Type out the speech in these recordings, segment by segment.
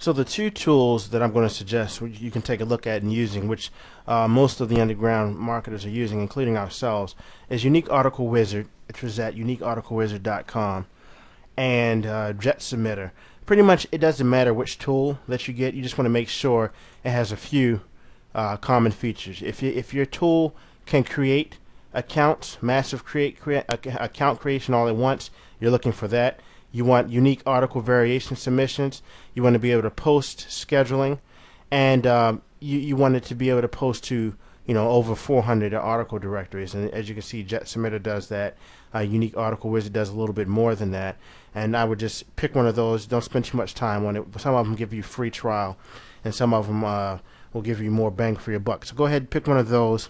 So the two tools that I'm going to suggest you can take a look at and using, which most of the underground marketers are using, including ourselves, is Unique Article Wizard, which is at uniquearticlewizard.com, and Jet Submitter. Pretty much it doesn't matter which tool that you get, you just want to make sure it has a few common features. If your tool can create accounts, massive account creation all at once, you're looking for that. You want unique article variation submissions. You want to be able to post scheduling, and you want it to be able to post to over 400 article directories. And as you can see, Jet Submitter does that. Unique Article Wizard does a little bit more than that. And I would just pick one of those. Don't spend too much time on it. Some of them give you free trial, and some of them will give you more bang for your buck. So go ahead and pick one of those,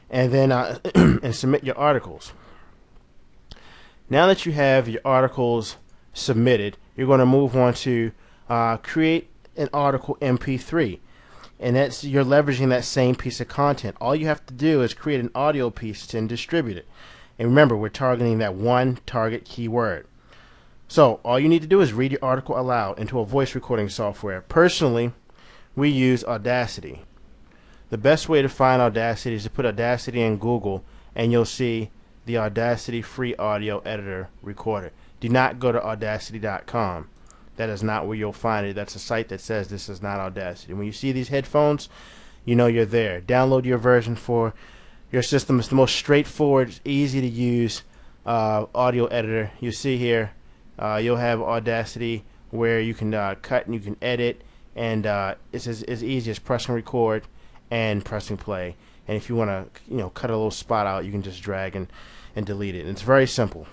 and then and submit your articles. Now that you have your articles submitted, you're going to move on to create an article MP3, and that's you're leveraging that same piece of content. All you have to do is create an audio piece and distribute it. And remember, we're targeting that one target keyword. So all you need to do is read your article aloud into a voice recording software. Personally, we use Audacity. The best way to find Audacity is to put Audacity in Google, and you'll see the Audacity free audio editor recorder. Do not go to audacity.com. That is not where you'll find it. That's a site that says this is not Audacity. When you see these headphones, you know you're there. Download your version for your system. It's the most straightforward, easy to use audio editor. You see here, you'll have Audacity where you can cut and you can edit, and it's as easy as pressing record and pressing play. And if you want to cut a little spot out, you can just drag and delete it. And it's very simple.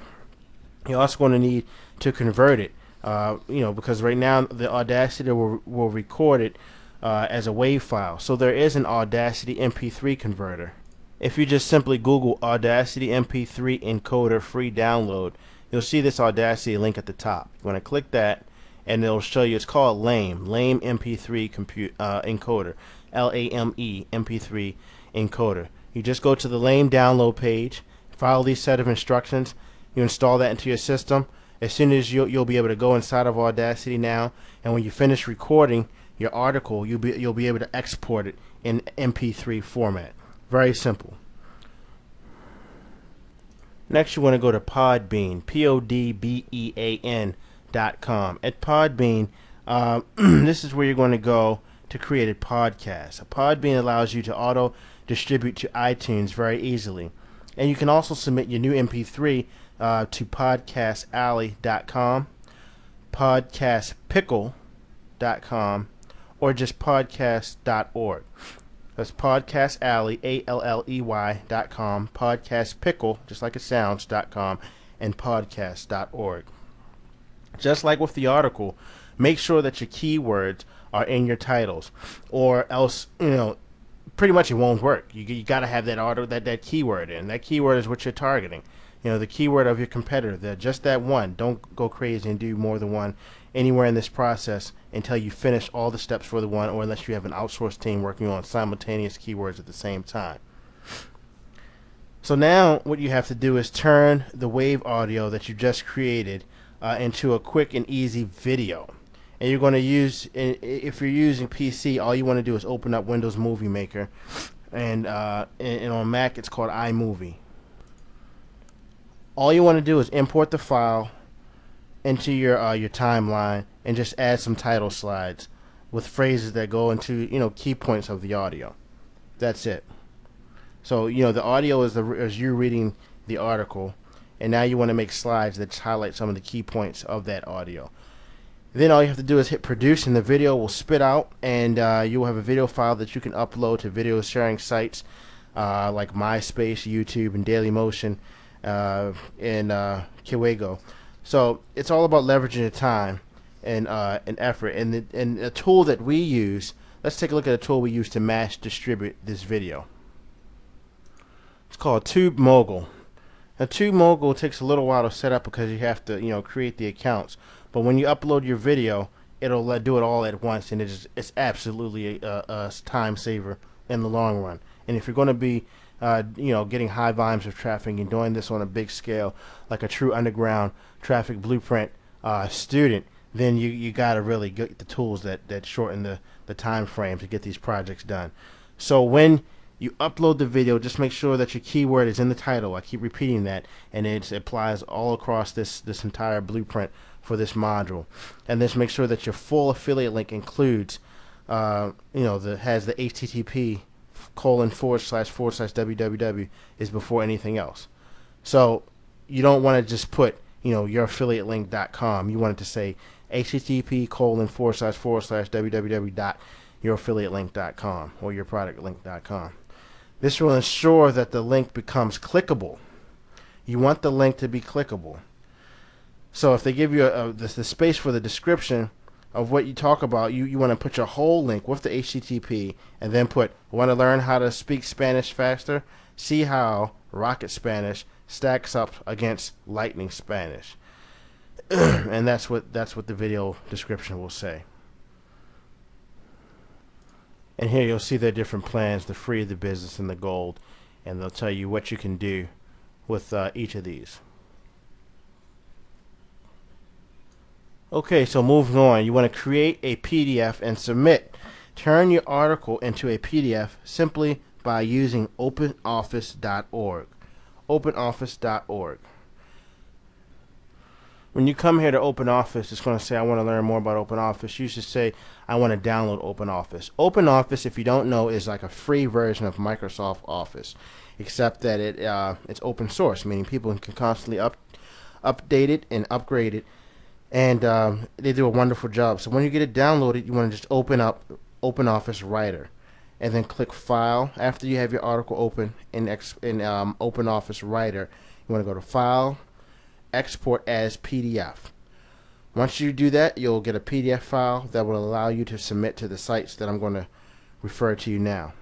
You're also going to need to convert it, because right now the Audacity will record it as a WAV file. So there is an Audacity MP3 converter. If you just simply Google Audacity MP3 encoder free download, you'll see this Audacity link at the top. You want to click that, and it'll show you. It's called LAME MP3 encoder, LAME MP3 encoder. You just go to the LAME download page, follow these set of instructions. You install that into your system. As soon as you'll be able to go inside of Audacity now, and when you finish recording your article, you'll be able to export it in MP3 format. Very simple. Next, you want to go to Podbean, PODBEAN.com. At Podbean, this is where you're going to go to create a podcast. A Podbean allows you to auto distribute to iTunes very easily, and you can also submit your new MP3 to podcastalley.com, podcastpickle.com, or just podcast.org. That's podcastalley, ALLEY.com, podcastpickle, just like it sounds.com, and podcast.org. Just like with the article, make sure that your keywords are in your titles, or else pretty much it won't work. You got to have that keyword in. That keyword is what you're targeting. The keyword of your competitor. Just that one. Don't go crazy and do more than one anywhere in this process until you finish all the steps for the one, or unless you have an outsourced team working on simultaneous keywords at the same time. So now what you have to do is turn the WAV audio that you just created into a quick and easy video. And you're going to use, if you're using PC, all you want to do is open up Windows Movie Maker, and on Mac it's called iMovie. All you want to do is import the file into your timeline and just add some title slides with phrases that go into key points of the audio. That's it. So the audio is you reading the article, and now you want to make slides that highlight some of the key points of that audio. Then all you have to do is hit produce, and the video will spit out, and you will have a video file that you can upload to video sharing sites like MySpace, YouTube, and Dailymotion, and Kiwigo. So it's all about leveraging the time and effort. And the tool that we use, let's take a look at a tool we use to mass distribute this video. It's called TubeMogul. Now TubeMogul takes a little while to set up because you have to create the accounts. But when you upload your video, it'll do it all at once, and it's absolutely a time saver in the long run. And if you're going to be getting high volumes of traffic and doing this on a big scale like a true underground traffic blueprint student, then you got to really get the tools that shorten the time frame to get these projects done. So when you upload the video, just make sure that your keyword is in the title. I keep repeating that, and it applies all across this entire blueprint for this module. And just make sure that your full affiliate link includes, has the HTTP ://www is before anything else. So you don't want to just put youraffiliatelink.com. You want it to say HTTP: ://www.youraffiliatelink.com or yourproductlink.com. This will ensure that the link becomes clickable. You want the link to be clickable. So if they give you the space for the description of what you talk about, you want to put your whole link with the HTTP and then put, want to learn how to speak Spanish faster? See how Rocket Spanish stacks up against Lightning Spanish. And that's what the video description will say. And here you'll see their different plans, the free, the business, and the gold, and they'll tell you what you can do with each of these. Okay, so moving on, you want to create a PDF and submit. Turn your article into a PDF simply by using OpenOffice.org. OpenOffice.org. When you come here to OpenOffice, it's going to say, I want to learn more about OpenOffice. You should say, I want to download OpenOffice. OpenOffice, if you don't know, is like a free version of Microsoft Office, except that it's open source, meaning people can constantly update it and upgrade it, and they do a wonderful job. So when you get it downloaded, you want to just open up OpenOffice Writer, and then click File. After you have your article open in OpenOffice Writer, you want to go to File, Export as PDF. Once you do that, you'll get a PDF file that will allow you to submit to the sites that I'm going to refer to you now.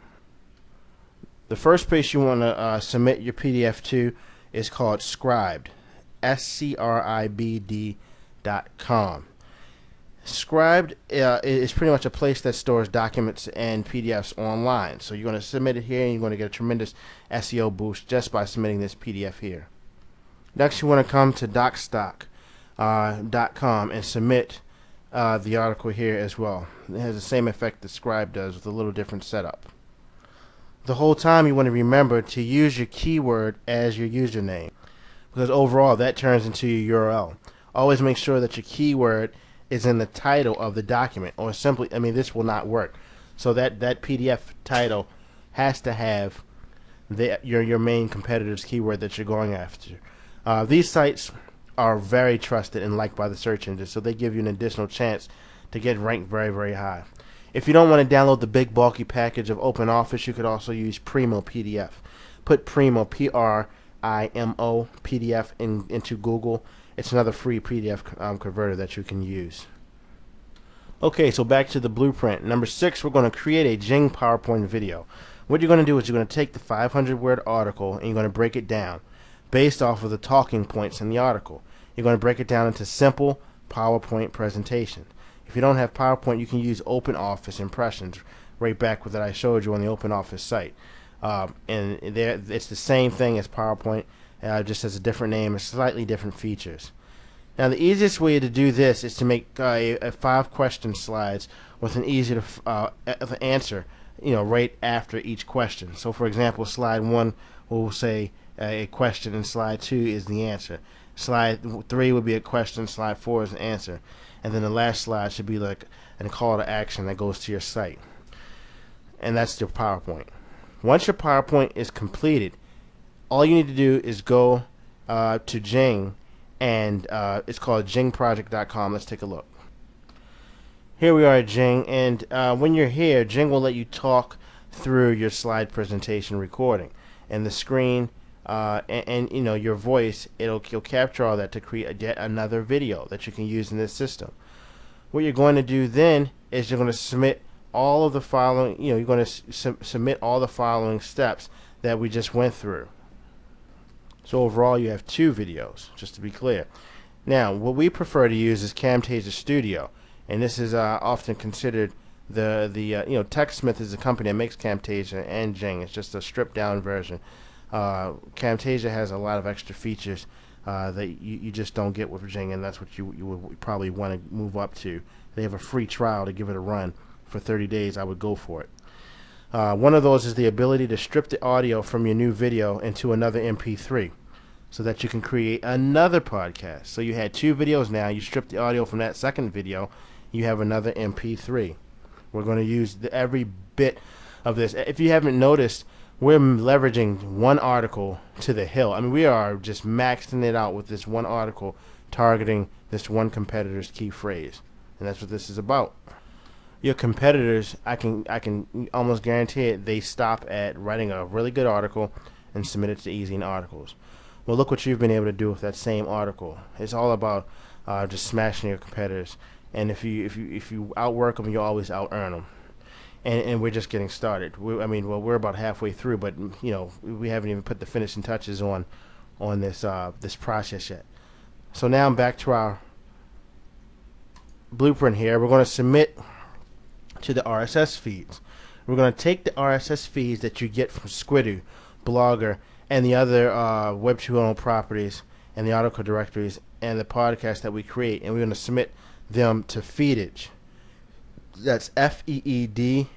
The first place you want to submit your PDF to is called Scribd, SCRIBD.com. Scribd is pretty much a place that stores documents and PDFs online. So you're going to submit it here, and you're going to get a tremendous SEO boost just by submitting this PDF here. Next, you want to come to Docstock.com and submit the article here as well. It has the same effect that Scribd does with a little different setup. The whole time you want to remember to use your keyword as your username, because overall that turns into your URL. Always make sure that your keyword is in the title of the document, or simply, this will not work. So that PDF title has to have your main competitor's keyword that you're going after. These sites are very trusted and liked by the search engine, so they give you an additional chance to get ranked very, very high. If you don't want to download the big bulky package of OpenOffice, you could also use Primo PDF. Put Primo, Primo PDF into Google. It's another free PDF converter that you can use. Okay, so back to the blueprint. Number 6, we're going to create a Jing PowerPoint video. What you're going to do is you're going to take the 500-word article and you're going to break it down based off of the talking points in the article. You're going to break it down into simple PowerPoint presentation. If you don't have PowerPoint, you can use OpenOffice Impressions right back that I showed you on the OpenOffice site. And it's the same thing as PowerPoint, just has a different name and slightly different features. Now the easiest way to do this is to make 5 question slides with an easy to answer, right after each question. So for example, slide 1 will say a question, and slide 2 is the answer. Slide 3 would be a question, slide 4 is the answer, and then the last slide should be like a call to action that goes to your site. And that's your PowerPoint. Once your PowerPoint is completed, all you need to do is go to Jing, and it's called jingproject.com. Let's take a look. Here we are at Jing, and when you're here, Jing will let you talk through your slide presentation recording, and the screen and your voice. It'll capture all that to create yet another video that you can use in this system. What you're going to do then is you're going to submit all of the following. You're going to submit all the following steps that we just went through. So overall, you have 2 videos, just to be clear. Now, what we prefer to use is Camtasia Studio, and this is often considered the TechSmith is the company that makes Camtasia and Jing. It's just a stripped down version. Camtasia has a lot of extra features that you just don't get with Virginia, and that's what you would probably want to move up to. They have a free trial to give it a run for 30 days. I would go for it. One of those is the ability to strip the audio from your new video into another MP3 so that you can create another podcast. So you had 2 videos now. You strip the audio from that second video. You have another MP3. We're going to use every bit of this. If you haven't noticed, we're leveraging one article to the hill. I mean, we are just maxing it out with this one article targeting this one competitor's key phrase. And that's what this is about. Your competitors, I can almost guarantee it, they stop at writing a really good article and submit it to Ezine Articles. Well, look what you've been able to do with that same article. It's all about just smashing your competitors. And if you outwork them, you always out earn them. And we're just getting started. We're about halfway through, but we haven't even put the finishing touches on this process yet. So now I'm back to our blueprint here. We're going to submit to the RSS feeds. We're going to take the RSS feeds that you get from Squidoo, Blogger, and the other Web 2.0 properties and the article directories and the podcast that we create, and we're going to submit them to Feedage. That's FEEDAGG.com,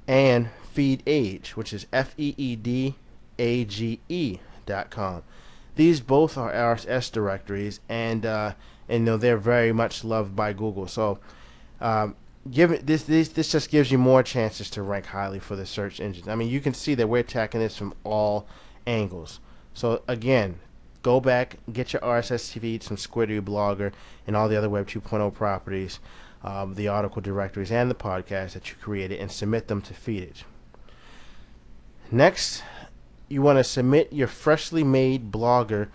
and FeedAge, which is FEEDAGE.com. These both are RSS directories, and they're very much loved by Google. So, this just gives you more chances to rank highly for the search engine. I mean, you can see that we're attacking this from all angles. So again, go back, get your RSS feeds from Squidoo, Blogger, and all the other Web 2.0 properties, the article directories, and the podcast that you created, and submit them to Feedage. Next, you want to submit your freshly made blog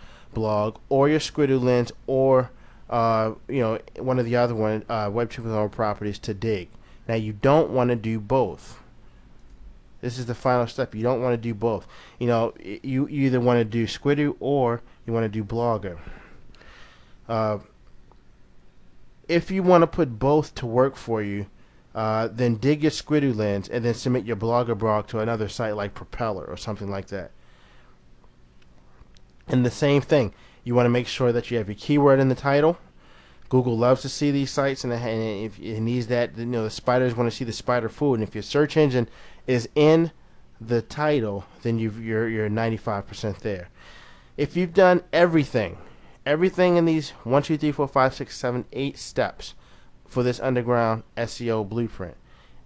or your Squidoo lens or one of the other Web 2.0 properties to Digg. Now you don't want to do both. This is the final step. You don't want to do both. You either want to do Squidoo or you want to do Blogger. If you want to put both to work for you, then dig your Squidoo lens and then submit your Blogger blog to another site like Propeller or something like that. And the same thing, you want to make sure that you have your keyword in the title. Google loves to see these sites, and if it needs that, the spiders want to see the spider food. And if your search engine is in the title, then you're 95% there. If you've done everything in these 1, 2, 3, 4, 5, 6, 7, 8 steps for this underground SEO blueprint,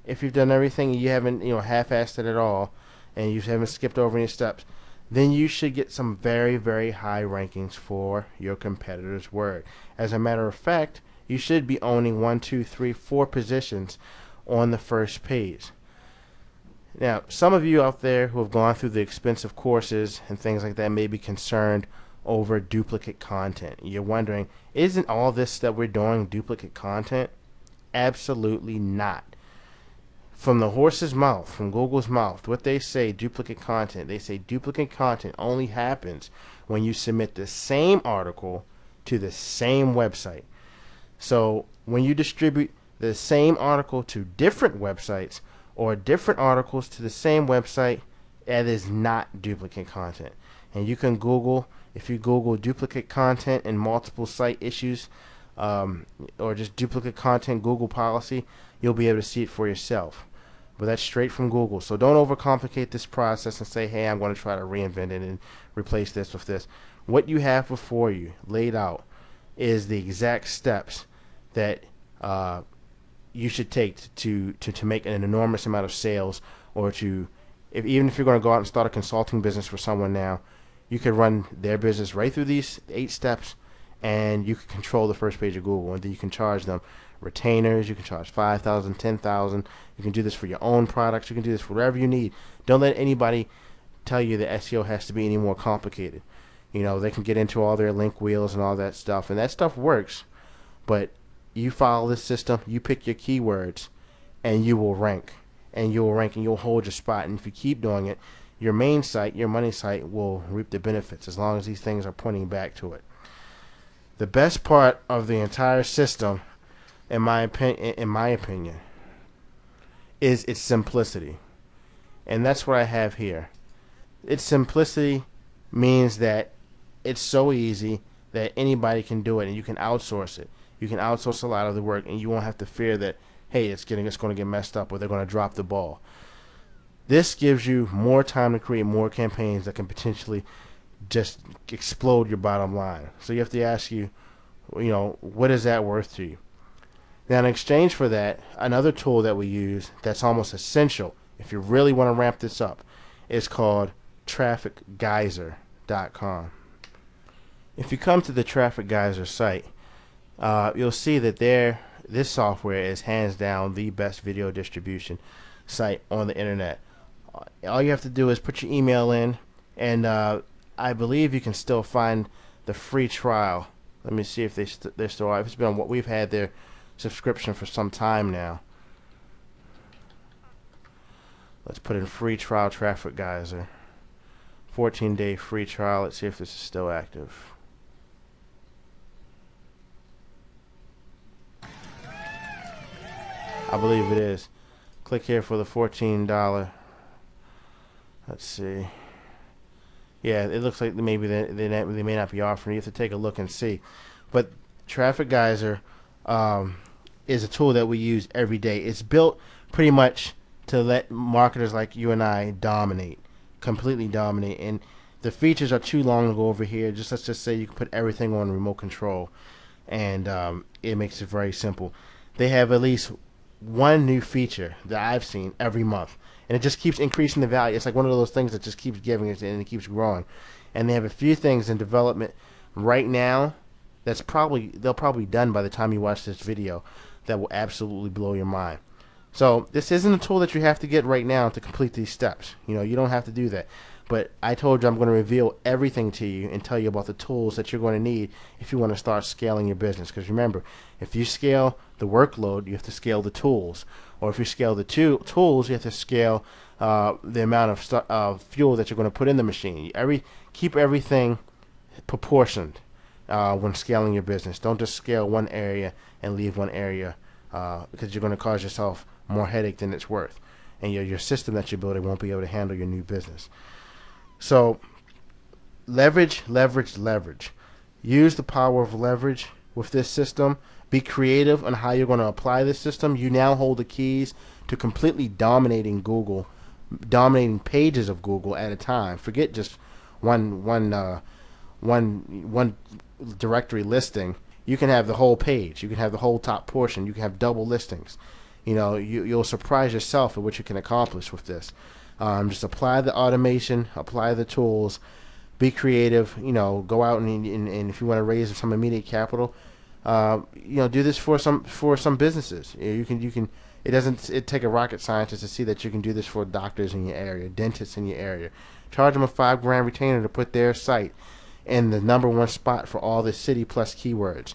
if you've done everything, you haven't half-assed it at all, and you haven't skipped over any steps, then you should get some very, very high rankings for your competitor's word. As a matter of fact, you should be owning 1, 2, 3, 4 positions on the first page. Now, some of you out there who have gone through the expensive courses and things like that may be concerned over duplicate content. You're wondering, isn't all this that we're doing duplicate content? Absolutely not. From the horse's mouth, from Google's mouth, what they say, duplicate content, they say duplicate content only happens when you submit the same article to the same website. So when you distribute the same article to different websites or different articles to the same website, that is not duplicate content. And you can Google, if you Google duplicate content and multiple site issues, or just duplicate content Google policy, you'll be able to see it for yourself. But that's straight from Google. So don't overcomplicate this process and say, hey, I'm going to try to reinvent it and replace this with this. What you have before you laid out is the exact steps that you should take to make an enormous amount of sales, or even if you're going to go out and start a consulting business for someone now, you could run their business right through these 8 steps, and you can control the first page of Google, and then you can charge them retainers. You can charge $5,000, $10,000. You can do this for your own products. You can do this for whatever you need. Don't let anybody tell you that SEO has to be any more complicated. They can get into all their link wheels and all that stuff, and that stuff works. But you follow this system, you pick your keywords, and you will rank. And you'll rank, and you'll hold your spot. And if you keep doing it, your main site, your money site, will reap the benefits as long as these things are pointing back to it. The best part of the entire system, in my opinion, is its simplicity. And that's what I have here. Its simplicity means that it's so easy that anybody can do it, and you can outsource it. You can outsource a lot of the work, and you won't have to fear that, hey, it's going to get messed up or they're going to drop the ball. This gives you more time to create more campaigns that can potentially just explode your bottom line. So you have to ask what is that worth to you? Now, in exchange for that, another tool that we use that's almost essential if you really want to ramp this up is called TrafficGeyser.com. If you come to the Traffic Geyser site, you'll see that this software is hands down the best video distribution site on the internet. All you have to do is put your email in, and I believe you can still find the free trial. Let me see if they're still alive. It's been on what we've had their subscription for some time now. Let's put in free trial Traffic Geyser. 14-day free trial. Let's see if this is still active. I believe it is. Click here for the $14. Let's see. Yeah, it looks like maybe they may not be offering. You have to take a look and see. But Traffic Geyser is a tool that we use every day. It's built pretty much to let marketers like you and I dominate, completely dominate. And the features are too long to go over here. Let's just say you can put everything on remote control, and it makes it very simple. They have at least one new feature that I've seen every month, and it just keeps increasing the value. It's like one of those things that just keeps giving it, and it keeps growing. And they have a few things in development right now they'll probably be done by the time you watch this video that will absolutely blow your mind. So this isn't a tool that you have to get right now to complete these steps. You don't have to do that. But I told you I'm going to reveal everything to you and tell you about the tools that you're going to need if you want to start scaling your business. Because remember, if you scale the workload, you have to scale the tools. Or if you scale the tools, you have to scale the amount of fuel that you're going to put in the machine. Keep everything proportioned when scaling your business. Don't just scale one area and leave one area because you're going to cause yourself more headache than it's worth. And your system that you're building won't be able to handle your new business. So leverage. Use the power of leverage with this system. Be creative on how you're going to apply this system. You now hold the keys to completely dominating Google, dominating pages of Google at a time. Forget just one directory listing. You can have the whole page. You can have the whole top portion. You can have double listings. You'll surprise yourself at what you can accomplish with this. Just apply the automation, apply the tools, be creative. Go out and if you want to raise some immediate capital, do this for some businesses. You can. It take a rocket scientist to see that you can do this for doctors in your area, dentists in your area. Charge them a $5,000 retainer to put their site in the #1 spot for all the city plus keywords,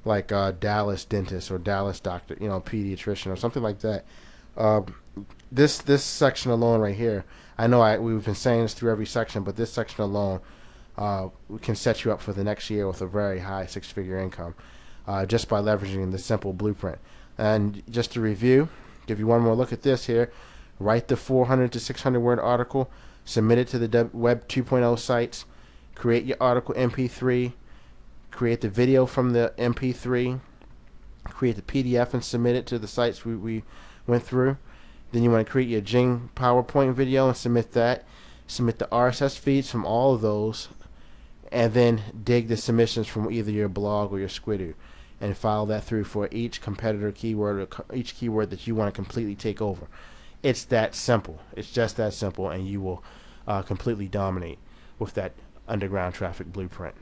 like Dallas dentist or Dallas doctor, pediatrician or something like that. This section alone right here, I know we've been saying this through every section, but this section alone can set you up for the next year with a very high six-figure income just by leveraging the simple blueprint. And just to review, give you one more look at this here. Write the 400 to 600 word article, submit it to the Web 2.0 sites, create your article MP3, create the video from the MP3, create the PDF and submit it to the sites we went through. Then you want to create your Jing PowerPoint video and submit that. Submit the RSS feeds from all of those, and then dig the submissions from either your blog or your Squidoo, and file that through for each competitor keyword or each keyword that you want to completely take over. It's that simple. It's just that simple, and you will completely dominate with that underground traffic blueprint.